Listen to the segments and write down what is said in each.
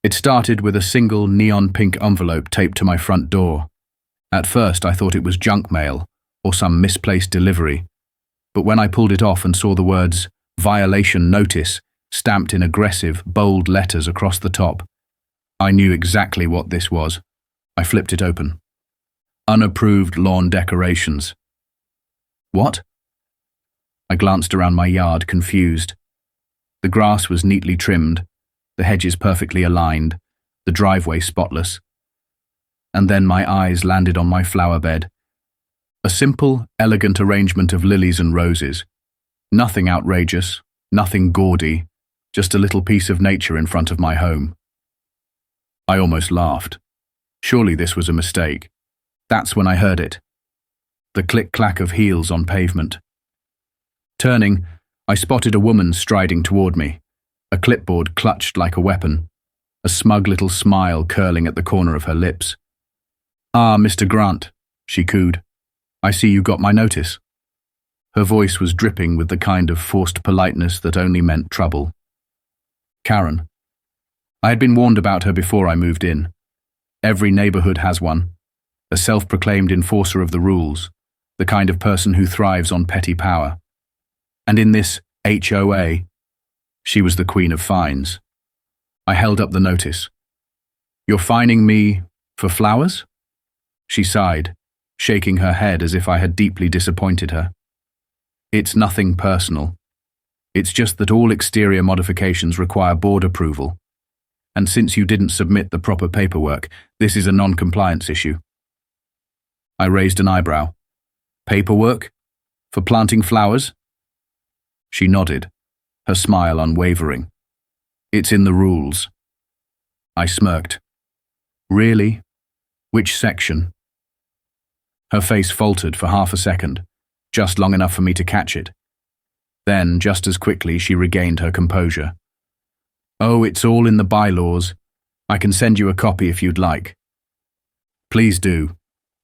It started with a single neon pink envelope taped to my front door. At first I thought it was junk mail or some misplaced delivery, but when I pulled it off and saw the words "Violation Notice" stamped in aggressive, bold letters across the top, I knew exactly what this was. I flipped it open. Unapproved lawn decorations. What? I glanced around my yard, confused. The grass was neatly trimmed, the hedges perfectly aligned, the driveway spotless. And then my eyes landed on my flower bed. A simple, elegant arrangement of lilies and roses. Nothing outrageous, nothing gaudy, just a little piece of nature in front of my home. I almost laughed. Surely this was a mistake. That's when I heard it. The click-clack of heels on pavement. Turning, I spotted a woman striding toward me, a clipboard clutched like a weapon, a smug little smile curling at the corner of her lips. "Ah, Mr. Grant," she cooed. "I see you got my notice." Her voice was dripping with the kind of forced politeness that only meant trouble. Karen. I had been warned about her before I moved in. Every neighborhood has one. A self-proclaimed enforcer of the rules, the kind of person who thrives on petty power. And in this HOA, she was the queen of fines. I held up the notice. "You're fining me for flowers?" She sighed, shaking her head as if I had deeply disappointed her. "It's nothing personal. It's just that all exterior modifications require board approval. And since you didn't submit the proper paperwork, this is a non-compliance issue." I raised an eyebrow. "Paperwork? For planting flowers?" She nodded, her smile unwavering. "It's in the rules." I smirked. "Really? Which section?" Her face faltered for half a second, just long enough for me to catch it. Then, just as quickly, she regained her composure. "Oh, it's all in the bylaws. I can send you a copy if you'd like." "Please do,"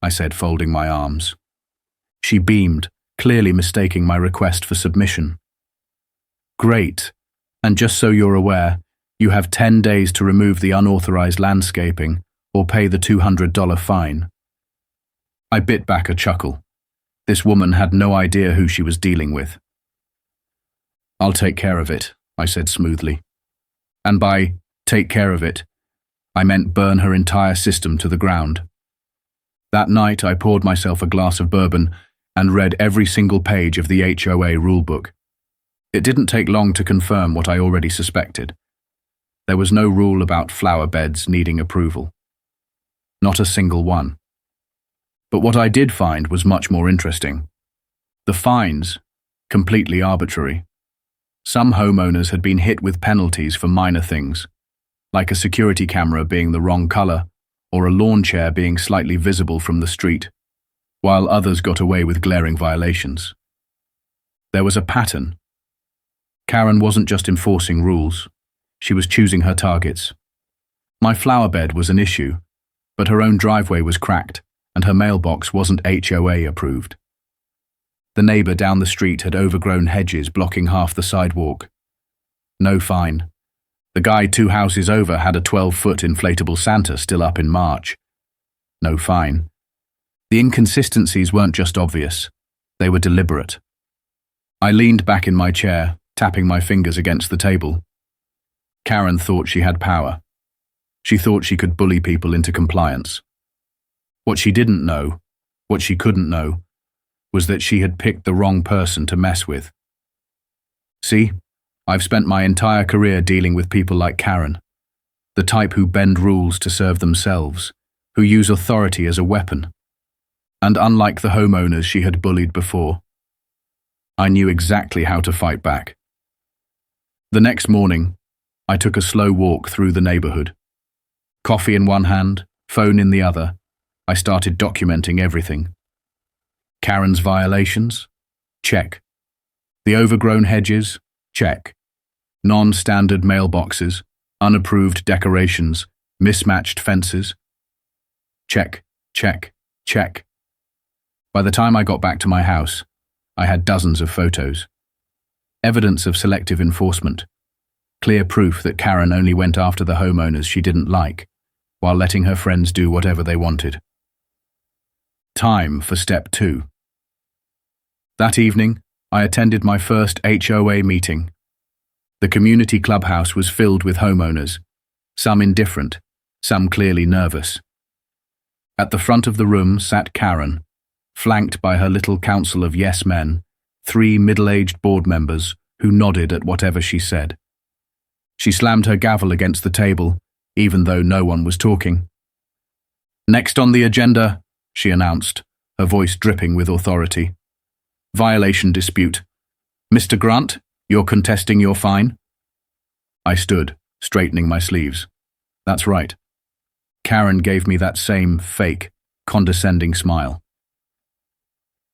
I said, folding my arms. She beamed, clearly mistaking my request for submission. "Great. And just so you're aware, you have 10 days to remove the unauthorized landscaping or pay the $200 fine." I bit back a chuckle. This woman had no idea who she was dealing with. "I'll take care of it," I said smoothly. And by "take care of it," I meant burn her entire system to the ground. That night I poured myself a glass of bourbon and read every single page of the HOA rulebook. It didn't take long to confirm what I already suspected. There was no rule about flower beds needing approval. Not a single one. But what I did find was much more interesting. The fines, completely arbitrary. Some homeowners had been hit with penalties for minor things, like a security camera being the wrong color or a lawn chair being slightly visible from the street, while others got away with glaring violations. There was a pattern. Karen wasn't just enforcing rules, she was choosing her targets. My flower bed was an issue, but her own driveway was cracked and her mailbox wasn't HOA approved. The neighbor down the street had overgrown hedges blocking half the sidewalk. No fine. The guy 2 houses over had a 12-foot inflatable Santa still up in March. No fine. The inconsistencies weren't just obvious, they were deliberate. I leaned back in my chair, tapping my fingers against the table. Karen thought she had power. She thought she could bully people into compliance. What she didn't know, what she couldn't know, was that she had picked the wrong person to mess with. See, I've spent my entire career dealing with people like Karen, the type who bend rules to serve themselves, who use authority as a weapon. And unlike the homeowners she had bullied before, I knew exactly how to fight back. The next morning, I took a slow walk through the neighborhood. Coffee in one hand, phone in the other, I started documenting everything. Karen's violations? Check. The overgrown hedges? Check. Non-standard mailboxes, unapproved decorations, mismatched fences? Check, check, check. By the time I got back to my house, I had dozens of photos. Evidence of selective enforcement. Clear proof that Karen only went after the homeowners she didn't like, while letting her friends do whatever they wanted. Time for step 2. That evening, I attended my first HOA meeting. The community clubhouse was filled with homeowners, some indifferent, some clearly nervous. At the front of the room sat Karen, flanked by her little council of yes men, 3 middle-aged board members who nodded at whatever she said. She slammed her gavel against the table, even though no one was talking. "Next on the agenda," she announced, her voice dripping with authority. "Violation dispute. Mr. Grant, you're contesting your fine?" I stood, straightening my sleeves. That's right. Karen gave me that same fake, condescending smile.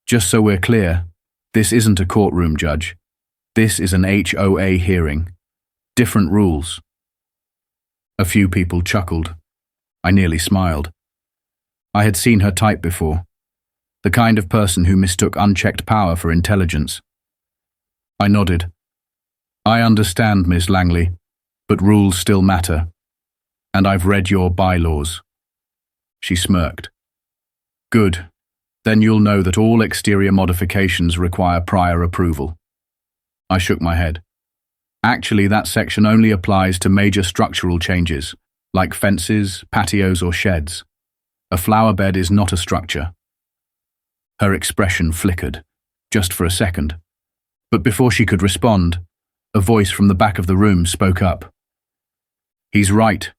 "Just so we're clear, this isn't a courtroom, Judge. This is an HOA hearing. Different rules." A few people chuckled. I nearly smiled. I had seen her type before, the kind of person who mistook unchecked power for intelligence. I nodded. "I understand, Miss Langley, but rules still matter. And I've read your bylaws." She smirked. "Good. Then you'll know that all exterior modifications require prior approval." I shook my head. "Actually, that section only applies to major structural changes, like fences, patios, or sheds. A flower bed is not a structure." Her expression flickered, just for a second. But before she could respond, a voice from the back of the room spoke up. "He's right,"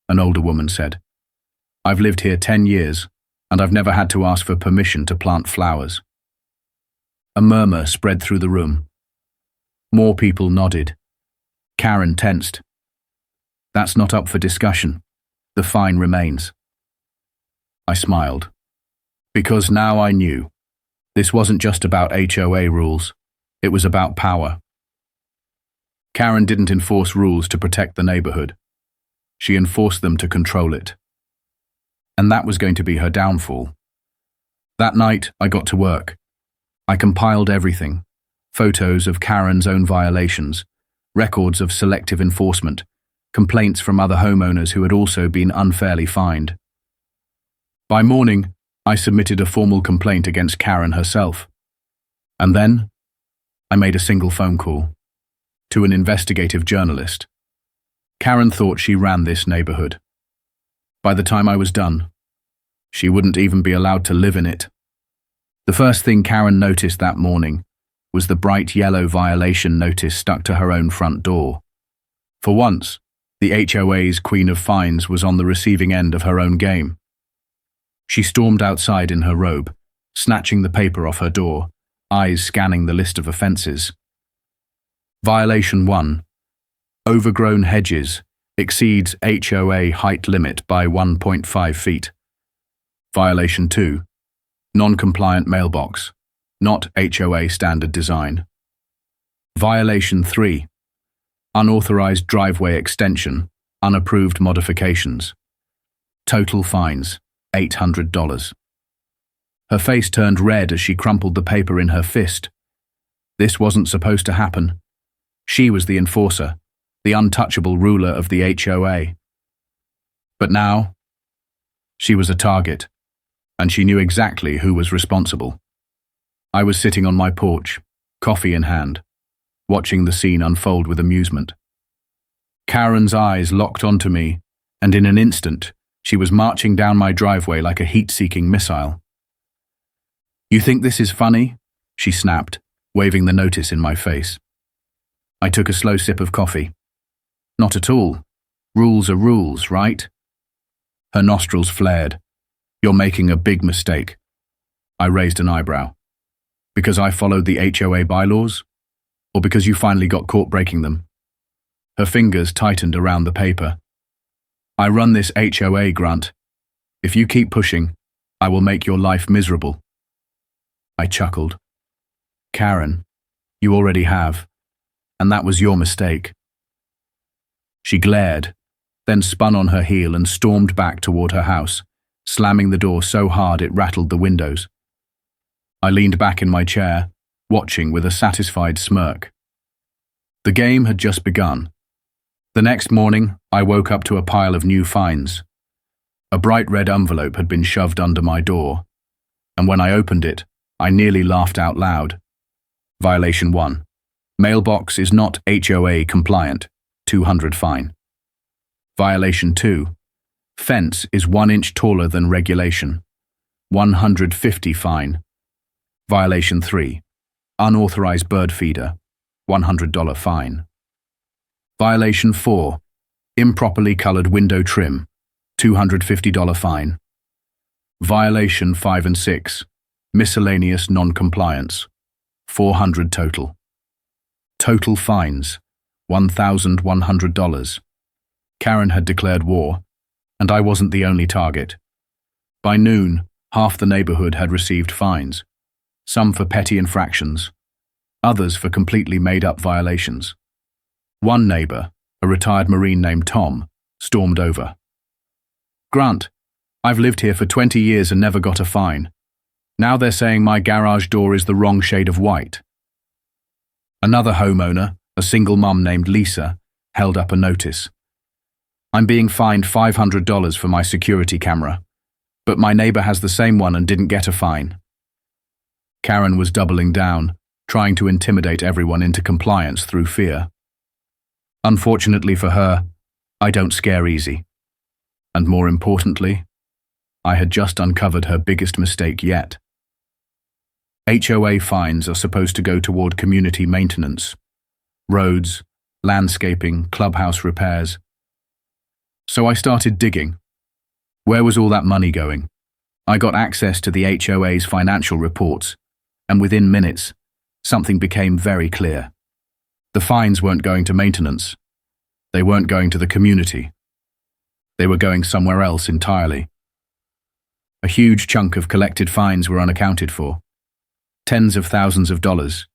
an older woman said. "I've lived here 10 years, and I've never had to ask for permission to plant flowers." A murmur spread through the room. More people nodded. Karen tensed. "That's not up for discussion. The fine remains." I smiled. Because now I knew. This wasn't just about HOA rules. It was about power. Karen didn't enforce rules to protect the neighborhood. She enforced them to control it. And that was going to be her downfall. That night, I got to work. I compiled everything. Photos of Karen's own violations, records of selective enforcement, complaints from other homeowners who had also been unfairly fined. By morning, I submitted a formal complaint against Karen herself. And then, I made a single phone call to an investigative journalist. Karen thought she ran this neighborhood. By the time I was done, she wouldn't even be allowed to live in it. The first thing Karen noticed that morning was the bright yellow violation notice stuck to her own front door. For once, the HOA's Queen of Fines was on the receiving end of her own game. She stormed outside in her robe, snatching the paper off her door, eyes scanning the list of offences. Violation 1. Overgrown hedges exceeds HOA height limit by 1.5 feet. Violation 2. Non-compliant mailbox, not HOA standard design. Violation 3. Unauthorized driveway extension, unapproved modifications. Total fines, $800. Her face turned red as she crumpled the paper in her fist. This wasn't supposed to happen. She was the enforcer, the untouchable ruler of the HOA. But now, she was a target, and she knew exactly who was responsible. I was sitting on my porch, coffee in hand, watching the scene unfold with amusement. Karen's eyes locked onto me, and in an instant, she was marching down my driveway like a heat-seeking missile. "You think this is funny?" she snapped, waving the notice in my face. I took a slow sip of coffee. "Not at all. Rules are rules, right?" Her nostrils flared. "You're making a big mistake." I raised an eyebrow. "Because I followed the HOA bylaws? Or because you finally got caught breaking them?" Her fingers tightened around the paper. "I run this HOA, Grant. If you keep pushing, I will make your life miserable." I chuckled. "Karen, you already have, and that was your mistake." She glared, then spun on her heel and stormed back toward her house, slamming the door so hard it rattled the windows. I leaned back in my chair, watching with a satisfied smirk. The game had just begun, The next morning, I woke up to a pile of new fines. A bright red envelope had been shoved under my door, and when I opened it, I nearly laughed out loud. Violation 1. Mailbox is not HOA compliant, 200 fine. Violation 2. Fence is 1 inch taller than regulation, 150 fine. Violation 3. Unauthorized bird feeder, $100 fine. Violation 4. Improperly colored window trim, $250 fine. Violation 5 and 6. Miscellaneous non-compliance, $400 total. Total fines, $1,100. Karen had declared war, and I wasn't the only target. By noon, half the neighborhood had received fines, some for petty infractions, others for completely made-up violations. One neighbor, a retired Marine named Tom, stormed over. "Grant, I've lived here for 20 years and never got a fine. Now they're saying my garage door is the wrong shade of white." Another homeowner, a single mum named Lisa, held up a notice. "I'm being fined $500 for my security camera, but my neighbor has the same one and didn't get a fine." Karen was doubling down, trying to intimidate everyone into compliance through fear. Unfortunately for her, I don't scare easy. And more importantly, I had just uncovered her biggest mistake yet. HOA fines are supposed to go toward community maintenance, roads, landscaping, clubhouse repairs. So I started digging. Where was all that money going? I got access to the HOA's financial reports, and within minutes, something became very clear. The fines weren't going to maintenance. They weren't going to the community. They were going somewhere else entirely. A huge chunk of collected fines were unaccounted for. Tens of thousands of dollars.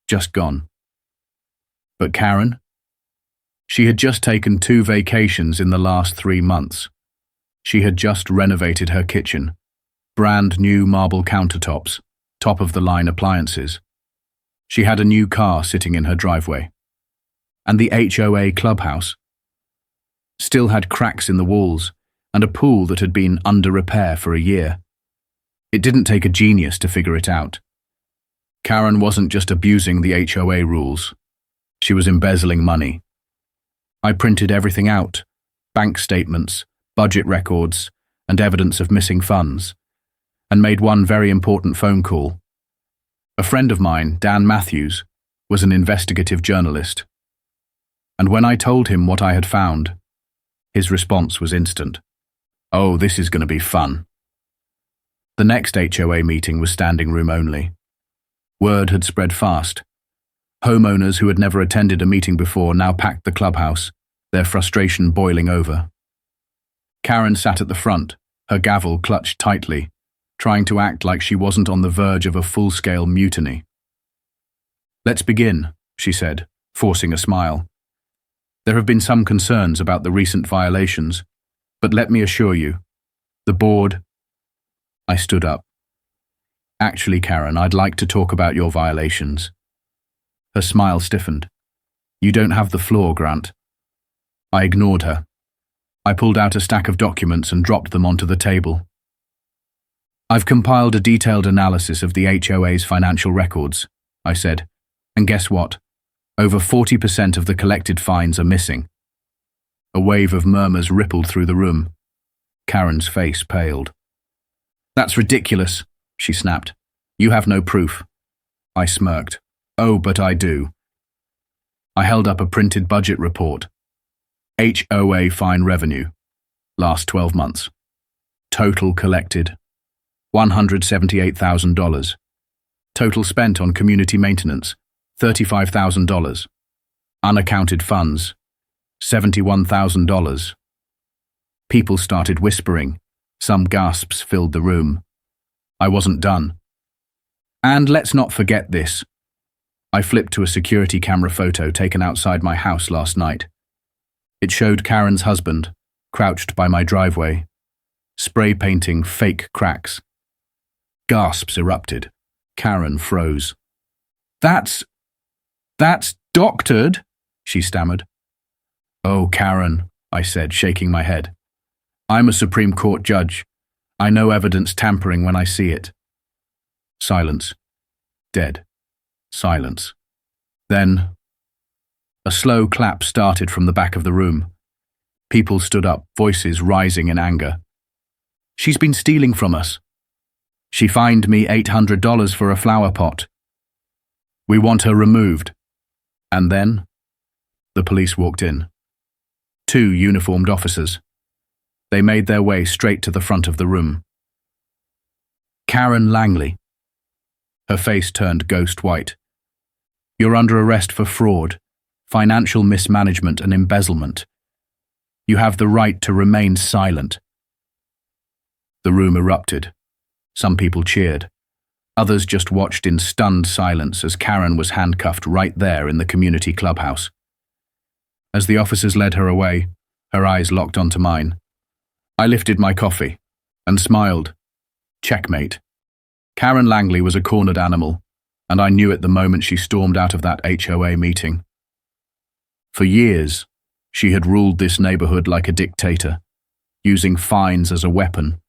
Just gone. But Karen? She had just taken 2 vacations in the last 3 months. She had just renovated her kitchen. Brand new marble countertops, top-of-the-line appliances. She had a new car sitting in her driveway. And the HOA clubhouse still had cracks in the walls and a pool that had been under repair for a year. It didn't take a genius to figure it out. Karen wasn't just abusing the HOA rules. She was embezzling money. I printed everything out, bank statements, budget records, and evidence of missing funds, and made one very important phone call. A friend of mine, Dan Matthews, was an investigative journalist. And when I told him what I had found, his response was instant. "Oh, this is going to be fun." The next HOA meeting was standing room only. Word had spread fast. Homeowners who had never attended a meeting before now packed the clubhouse, their frustration boiling over. Karen sat at the front, her gavel clutched tightly, trying to act like she wasn't on the verge of a full-scale mutiny. "Let's begin," she said, forcing a smile. "There have been some concerns about the recent violations, but let me assure you, the board—" I stood up. "Actually, Karen, I'd like to talk about your violations." Her smile stiffened. "You don't have the floor, Grant." I ignored her. I pulled out a stack of documents and dropped them onto the table. "I've compiled a detailed analysis of the HOA's financial records," I said, "and guess what? Over 40% of the collected fines are missing." A wave of murmurs rippled through the room. Karen's face paled. "That's ridiculous," she snapped. "You have no proof." I smirked. "Oh, but I do." I held up a printed budget report. HOA fine revenue, last 12 months. Total collected, $178,000. Total spent on community maintenance, $35,000. Unaccounted funds, $71,000. People started whispering. Some gasps filled the room. I wasn't done. And let's not forget this. I flipped to a security camera photo taken outside my house last night. It showed Karen's husband, crouched by my driveway, spray painting fake cracks. Gasps erupted. Karen froze. That's doctored," she stammered. "Oh, Karen," I said, shaking my head. "I'm a Supreme Court judge. I know evidence tampering when I see it." Silence. Dead. Silence. Then, a slow clap started from the back of the room. People stood up, voices rising in anger. "She's been stealing from us. She fined me $800 for a flower pot. We want her removed." And then, the police walked in. 2 uniformed officers. They made their way straight to the front of the room. "Karen Langley." Her face turned ghost white. "You're under arrest for fraud, financial mismanagement and embezzlement. You have the right to remain silent." The room erupted. Some people cheered. Others just watched in stunned silence as Karen was handcuffed right there in the community clubhouse. As the officers led her away, her eyes locked onto mine. I lifted my coffee and smiled. Checkmate. Karen Langley was a cornered animal, and I knew it the moment she stormed out of that HOA meeting. For years, she had ruled this neighborhood like a dictator, using fines as a weapon,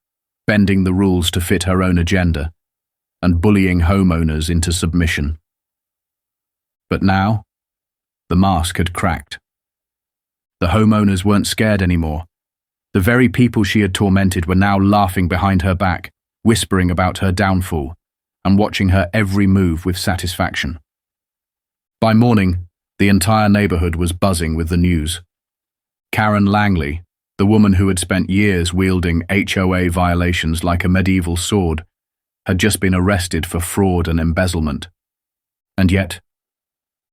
bending the rules to fit her own agenda, and bullying homeowners into submission. But now, the mask had cracked. The homeowners weren't scared anymore. The very people she had tormented were now laughing behind her back, whispering about her downfall, and watching her every move with satisfaction. By morning, the entire neighborhood was buzzing with the news. Karen Langley, the woman who had spent years wielding HOA violations like a medieval sword, had just been arrested for fraud and embezzlement. And yet,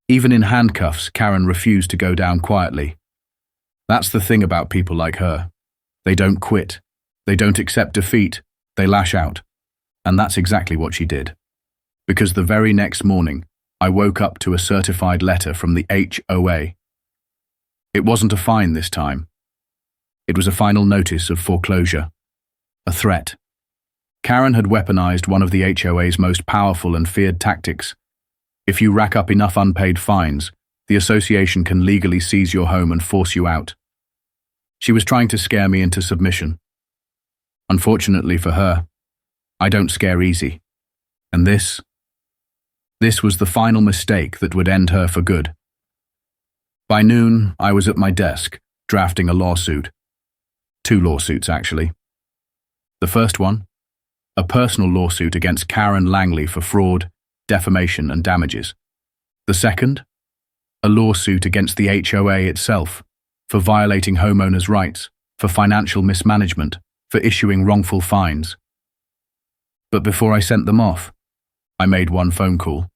even in handcuffs, Karen refused to go down quietly. That's the thing about people like her. They don't quit. They don't accept defeat. They lash out. And that's exactly what she did. Because the very next morning, I woke up to a certified letter from the HOA. It wasn't a fine this time. It was a final notice of foreclosure. A threat. Karen had weaponized one of the HOA's most powerful and feared tactics. If you rack up enough unpaid fines, the association can legally seize your home and force you out. She was trying to scare me into submission. Unfortunately for her, I don't scare easy. And this was the final mistake that would end her for good. By noon, I was at my desk, drafting a lawsuit. 2 lawsuits, actually. The first one, a personal lawsuit against Karen Langley for fraud, defamation, and damages. The second, a lawsuit against the HOA itself for violating homeowners' rights, for financial mismanagement, for issuing wrongful fines. But before I sent them off, I made one phone call.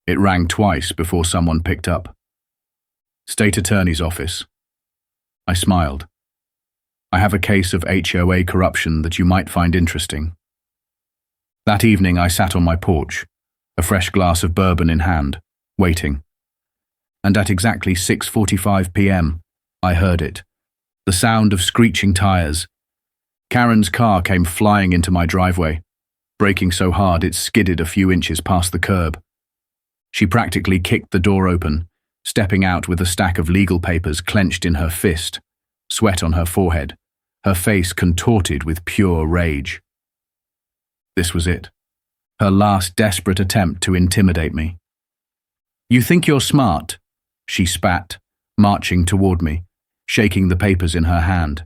It rang twice before someone picked up. State Attorney's Office. I smiled. I have a case of HOA corruption that you might find interesting. That evening I sat on my porch, a fresh glass of bourbon in hand, waiting. And at exactly 6:45 p.m., I heard it. The sound of screeching tires. Karen's car came flying into my driveway, braking so hard it skidded a few inches past the curb. She practically kicked the door open, stepping out with a stack of legal papers clenched in her fist, sweat on her forehead, her face contorted with pure rage. This was it. Her last desperate attempt to intimidate me. "You think you're smart?" she spat, marching toward me, shaking the papers in her hand.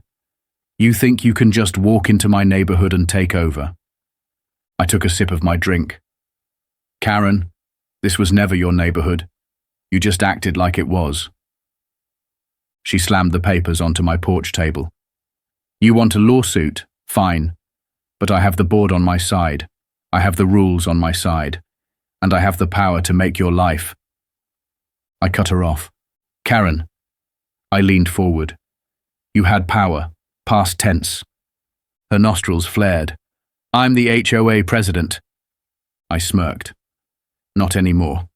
"You think you can just walk into my neighborhood and take over?" I took a sip of my drink. "Karen, this was never your neighborhood. You just acted like it was." She slammed the papers onto my porch table. "You want a lawsuit? Fine. But I have the board on my side. I have the rules on my side. And I have the power to make your life." I cut her off. "Karen." I leaned forward. "You had power. Past tense." Her nostrils flared. "I'm the HOA president." I smirked. "Not anymore."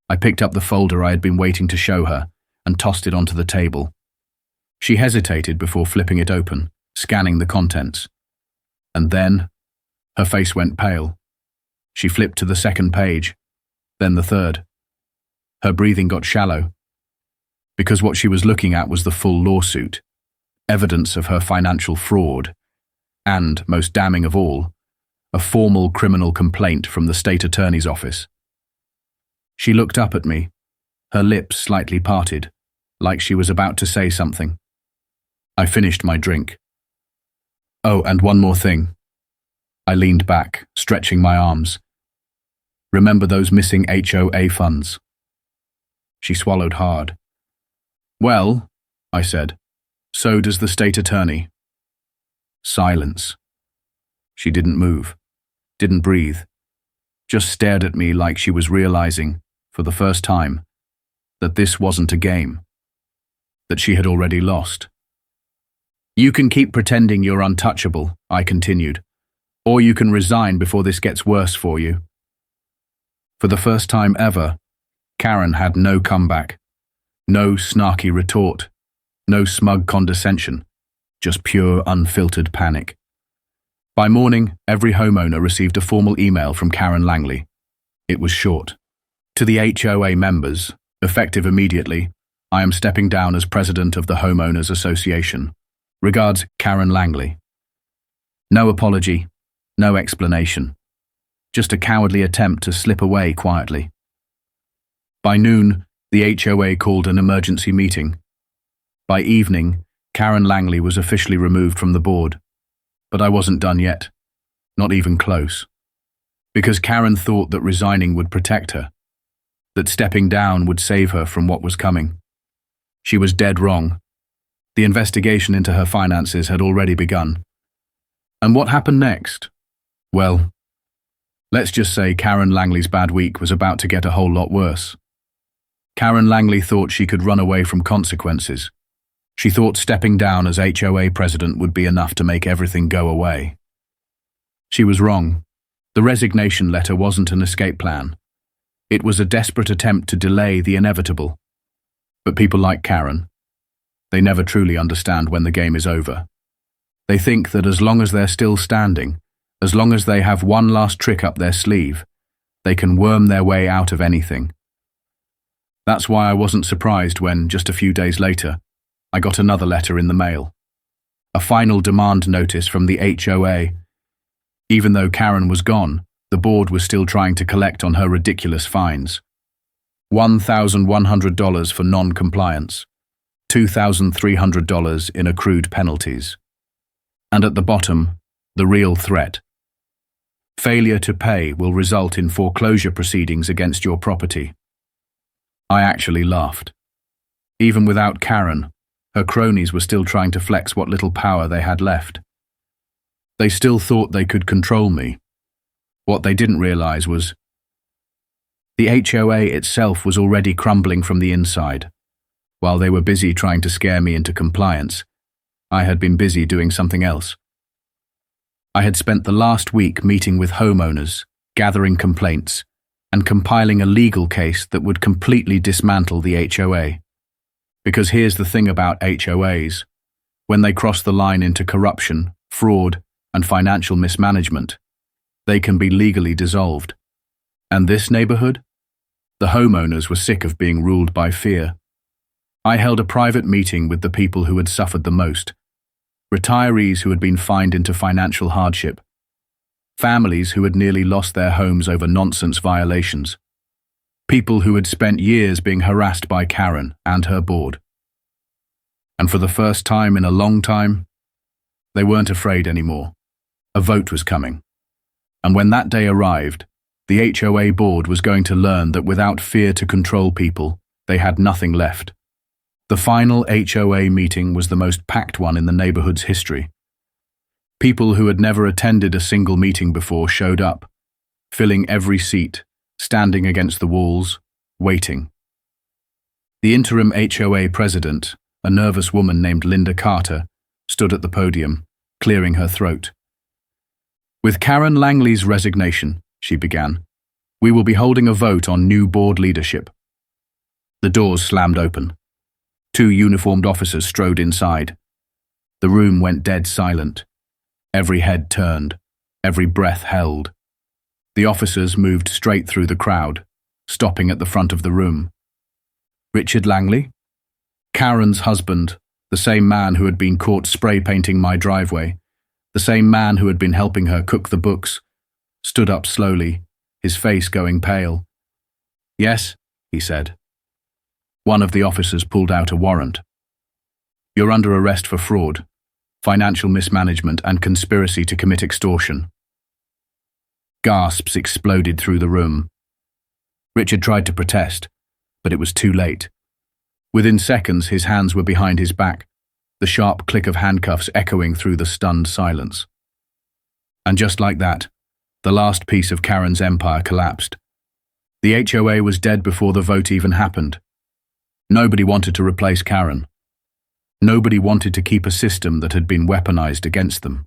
I picked up the folder I had been waiting to show her and tossed it onto the table. She hesitated before flipping it open, scanning the contents. And then, her face went pale. She flipped to the second page, then the third. Her breathing got shallow. because what she was looking at was the full lawsuit, evidence of her financial fraud, and, most damning of all, a formal criminal complaint from the state attorney's office. She looked up at me, her lips slightly parted, like she was about to say something. I finished my drink. Oh, and one more thing. I leaned back, stretching my arms. Remember those missing HOA funds? She swallowed hard. Well, I said, so does the state attorney. Silence. She didn't move, didn't breathe, just stared at me like she was realizing, for the first time, that this wasn't a game, that she had already lost. You can keep pretending you're untouchable, I continued, or you can resign before this gets worse for you. For the first time ever, Karen had no comeback, no snarky retort, no smug condescension, just pure unfiltered panic. By morning, every homeowner received a formal email from Karen Langley. It was short. To the HOA members, effective immediately, I am stepping down as president of the Homeowners Association. Regards, Karen Langley. No apology, no explanation. Just a cowardly attempt to slip away quietly. By noon, the HOA called an emergency meeting. By evening, Karen Langley was officially removed from the board. But I wasn't done yet. Not even close. Because Karen thought that resigning would protect her. That stepping down would save her from what was coming. She was dead wrong. The investigation into her finances had already begun. And what happened next? Well, let's just say Karen Langley's bad week was about to get a whole lot worse. Karen Langley thought she could run away from consequences. She thought stepping down as HOA president would be enough to make everything go away. She was wrong. The resignation letter wasn't an escape plan. It was a desperate attempt to delay the inevitable. But people like Karen, they never truly understand when the game is over. They think that as long as they're still standing, as long as they have one last trick up their sleeve, they can worm their way out of anything. That's why I wasn't surprised when, just a few days later, I got another letter in the mail. A final demand notice from the HOA. Even though Karen was gone, the board was still trying to collect on her ridiculous fines. $1,100 for non-compliance, $2,300 in accrued penalties. And at the bottom, the real threat. Failure to pay will result in foreclosure proceedings against your property. I actually laughed. Even without Karen, her cronies were still trying to flex what little power they had left. They still thought they could control me. What they didn't realize was the HOA itself was already crumbling from the inside. While they were busy trying to scare me into compliance, I had been busy doing something else. I had spent the last week meeting with homeowners, gathering complaints, and compiling a legal case that would completely dismantle the HOA. Because here's the thing about HOAs. When they cross the line into corruption, fraud, and financial mismanagement, they can be legally dissolved. And this neighborhood? The homeowners were sick of being ruled by fear. I held a private meeting with the people who had suffered the most. Retirees who had been fined into financial hardship. Families who had nearly lost their homes over nonsense violations. People who had spent years being harassed by Karen and her board. And for the first time in a long time, they weren't afraid anymore. A vote was coming. And when that day arrived, the HOA board was going to learn that without fear to control people, they had nothing left. The final HOA meeting was the most packed one in the neighborhood's history. People who had never attended a single meeting before showed up, filling every seat, standing against the walls, waiting. The interim HOA president, a nervous woman named Linda Carter, stood at the podium, clearing her throat. With Karen Langley's resignation, she began, we will be holding a vote on new board leadership. The doors slammed open. 2 uniformed officers strode inside. The room went dead silent. Every head turned, every breath held. The officers moved straight through the crowd, stopping at the front of the room. Richard Langley? Karen's husband, the same man who had been caught spray painting my driveway, the same man who had been helping her cook the books, stood up slowly, his face going pale. "Yes," he said. One of the officers pulled out a warrant. "You're under arrest for fraud, financial mismanagement, and conspiracy to commit extortion." Gasps exploded through the room. Richard tried to protest, but it was too late. Within seconds, his hands were behind his back, the sharp click of handcuffs echoing through the stunned silence. And just like that, the last piece of Karen's empire collapsed. The HOA was dead before the vote even happened. Nobody wanted to replace Karen. Nobody wanted to keep a system that had been weaponized against them.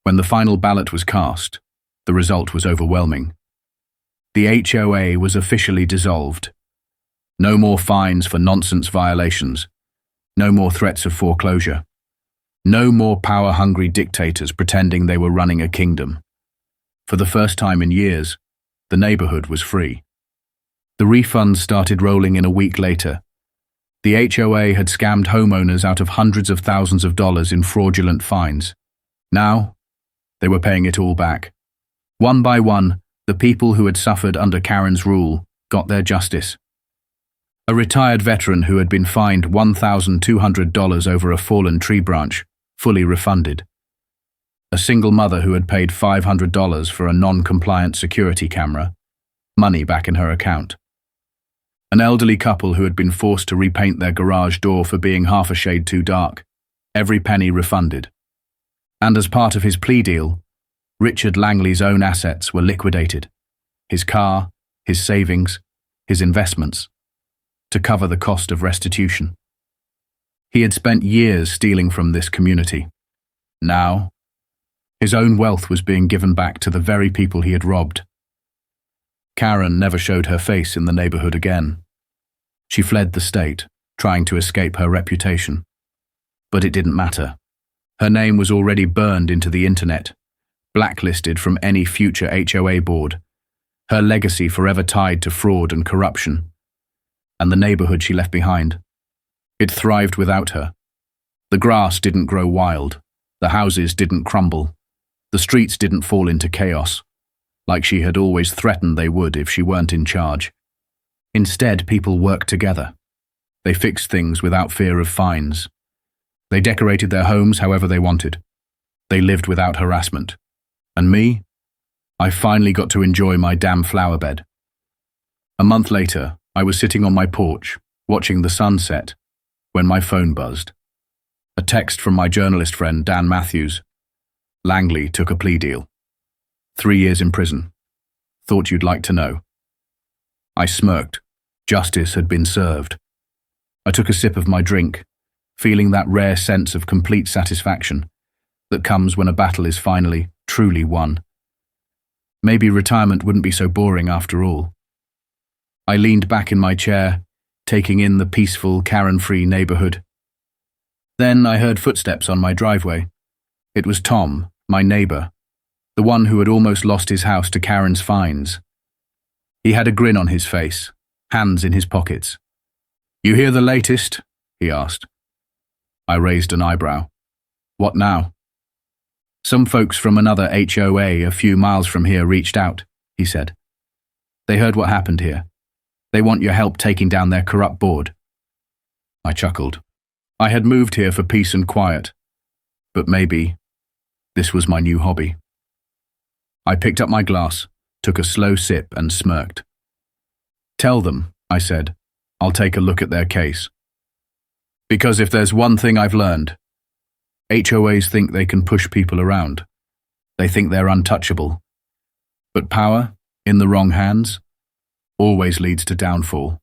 When the final ballot was cast, the result was overwhelming. The HOA was officially dissolved. No more fines for nonsense violations. No more threats of foreclosure. No more power-hungry dictators pretending they were running a kingdom. For the first time in years, the neighborhood was free. The refunds started rolling in a week later. The HOA had scammed homeowners out of hundreds of thousands of dollars in fraudulent fines. Now, they were paying it all back. One by one, the people who had suffered under Karen's rule got their justice. A retired veteran who had been fined $1,200 over a fallen tree branch, fully refunded. A single mother who had paid $500 for a non-compliant security camera, money back in her account. An elderly couple who had been forced to repaint their garage door for being half a shade too dark, every penny refunded. And as part of his plea deal, Richard Langley's own assets were liquidated. His car, his savings, his investments, to cover the cost of restitution. He had spent years stealing from this community. Now, his own wealth was being given back to the very people he had robbed. Karen never showed her face in the neighborhood again. She fled the state, trying to escape her reputation. But it didn't matter. Her name was already burned into the internet, blacklisted from any future HOA board, her legacy forever tied to fraud and corruption. And the neighborhood she left behind, it thrived without her. The grass didn't grow wild, the houses didn't crumble, the streets didn't fall into chaos, like she had always threatened they would if she weren't in charge. Instead, people worked together. They fixed things without fear of fines. They decorated their homes however they wanted. They lived without harassment. And me? I finally got to enjoy my damn flower bed. A month later, I was sitting on my porch, watching the sunset, when my phone buzzed. A text from my journalist friend, Dan Matthews. Langley took a plea deal. 3 years in prison. Thought you'd like to know. I smirked. Justice had been served. I took a sip of my drink, feeling that rare sense of complete satisfaction that comes when a battle is finally, truly won. Maybe retirement wouldn't be so boring after all. I leaned back in my chair, taking in the peaceful, Karen-free neighborhood. Then I heard footsteps on my driveway. It was Tom, my neighbor, the one who had almost lost his house to Karen's fines. He had a grin on his face, hands in his pockets. "You hear the latest?" he asked. I raised an eyebrow. "What now?" "Some folks from another HOA a few miles from here reached out," he said. "They heard what happened here. They want your help taking down their corrupt board." I chuckled. I had moved here for peace and quiet, but maybe this was my new hobby. I picked up my glass, took a slow sip and smirked. "Tell them," I said, "I'll take a look at their case. Because if there's one thing I've learned, HOAs think they can push people around. They think they're untouchable. But power, in the wrong hands, always leads to downfall."